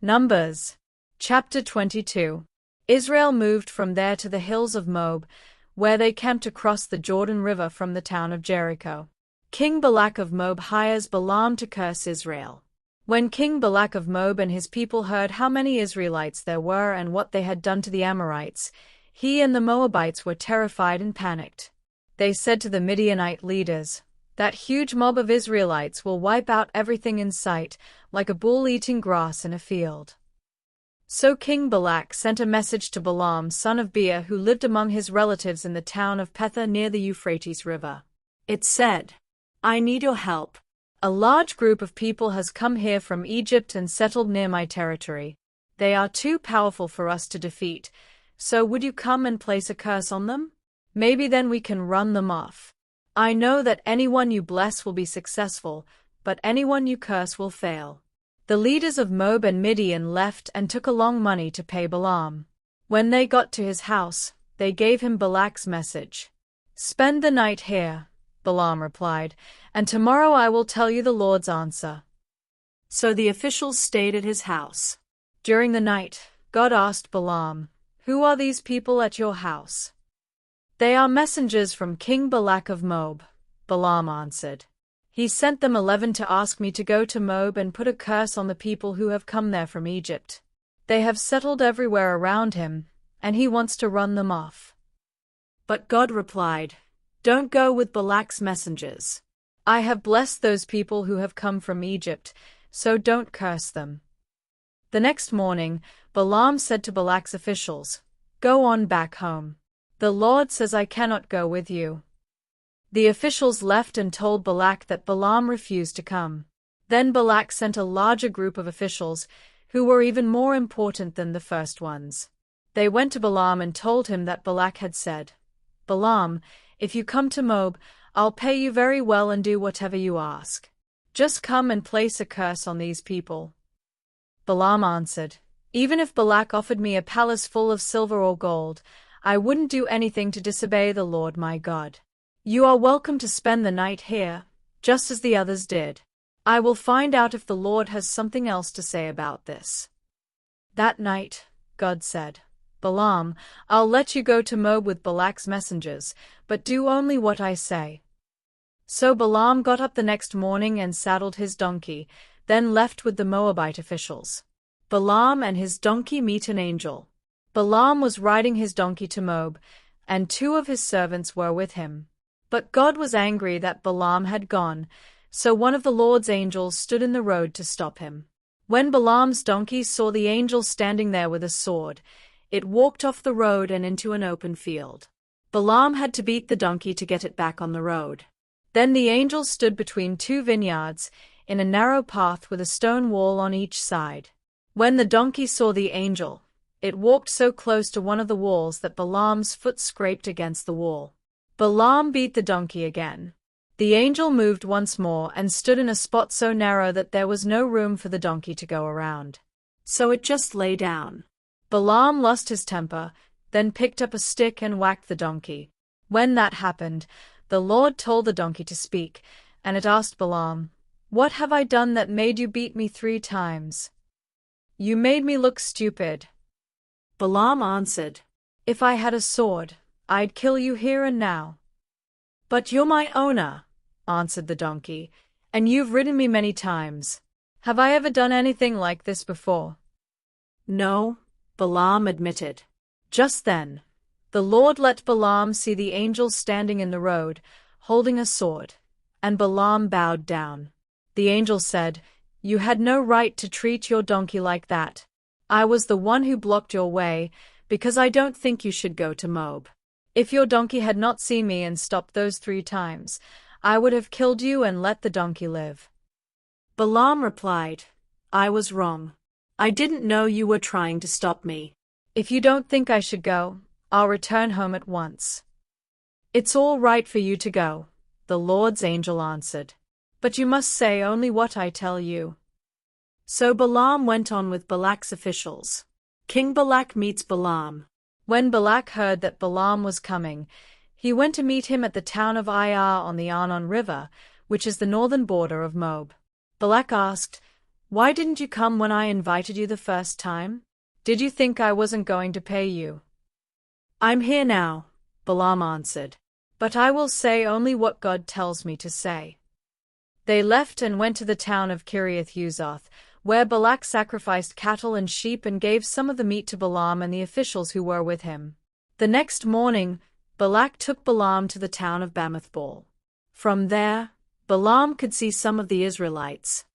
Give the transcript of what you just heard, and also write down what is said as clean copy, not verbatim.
Numbers. Chapter 22. Israel moved from there to the hills of Moab, where they camped across the Jordan River from the town of Jericho. King Balak of Moab hires Balaam to curse Israel. When King Balak of Moab and his people heard how many Israelites there were and what they had done to the Amorites, he and the Moabites were terrified and panicked. They said to the Midianite leaders, "That huge mob of Israelites will wipe out everything in sight, like a bull eating grass in a field." So King Balak sent a message to Balaam son of Beor, who lived among his relatives in the town of Pethah near the Euphrates River. It said, "I need your help. A large group of people has come here from Egypt and settled near my territory. They are too powerful for us to defeat, so would you come and place a curse on them? Maybe then we can run them off. I know that anyone you bless will be successful, but anyone you curse will fail." The leaders of Moab and Midian left and took along money to pay Balaam. When they got to his house, they gave him Balak's message. "Spend the night here," Balaam replied, "and tomorrow I will tell you the Lord's answer." So the officials stayed at his house. During the night, God asked Balaam, "Who are these people at your house?" "They are messengers from King Balak of Moab," Balaam answered. "He sent them 11 to ask me to go to Moab and put a curse on the people who have come there from Egypt. They have settled everywhere around him, and he wants to run them off." But God replied, "Don't go with Balak's messengers. I have blessed those people who have come from Egypt, so don't curse them." The next morning, Balaam said to Balak's officials, "Go on back home. The Lord says I cannot go with you." The officials left and told Balak that Balaam refused to come. Then Balak sent a larger group of officials, who were even more important than the first ones. They went to Balaam and told him that Balak had said, "Balaam, if you come to Moab, I'll pay you very well and do whatever you ask. Just come and place a curse on these people." Balaam answered, "Even if Balak offered me a palace full of silver or gold, I wouldn't do anything to disobey the Lord my God. You are welcome to spend the night here, just as the others did. I will find out if the Lord has something else to say about this." That night, God said, "Balaam, I'll let you go to Moab with Balak's messengers, but do only what I say." So Balaam got up the next morning and saddled his donkey, then left with the Moabite officials. Balaam and his donkey meet an angel. Balaam was riding his donkey to Moab, and 2 of his servants were with him. But God was angry that Balaam had gone, so one of the Lord's angels stood in the road to stop him. When Balaam's donkey saw the angel standing there with a sword, it walked off the road and into an open field. Balaam had to beat the donkey to get it back on the road. Then the angel stood between 2 vineyards, in a narrow path with a stone wall on each side. When the donkey saw the angel, it walked so close to one of the walls that Balaam's foot scraped against the wall. Balaam beat the donkey again. The angel moved once more and stood in a spot so narrow that there was no room for the donkey to go around. So it just lay down. Balaam lost his temper, then picked up a stick and whacked the donkey. When that happened, the Lord told the donkey to speak, and it asked Balaam, "What have I done that made you beat me 3 times? You made me look stupid." Balaam answered, "If I had a sword, I'd kill you here and now." "But you're my owner," answered the donkey, "and you've ridden me many times. Have I ever done anything like this before?" "No," Balaam admitted. Just then, the Lord let Balaam see the angel standing in the road, holding a sword, and Balaam bowed down. The angel said, "You had no right to treat your donkey like that. I was the one who blocked your way, because I don't think you should go to Moab. If your donkey had not seen me and stopped those 3 times, I would have killed you and let the donkey live." Balaam replied, "I was wrong. I didn't know you were trying to stop me. If you don't think I should go, I'll return home at once." "It's all right for you to go," the Lord's angel answered, "but you must say only what I tell you." So Balaam went on with Balak's officials. King Balak meets Balaam. When Balak heard that Balaam was coming, he went to meet him at the town of Ar on the Arnon River, which is the northern border of Moab. Balak asked, Why didn't you come when I invited you the first time? Did you think I wasn't going to pay you? I'm here now, Balaam answered. But I will say only what God tells me to say. They left and went to the town of Kiriath-Huzoth, where Balak sacrificed cattle and sheep and gave some of the meat to Balaam and the officials who were with him. The next morning, Balak took Balaam to the town of Bamoth-Baal. From there, Balaam could see some of the Israelites.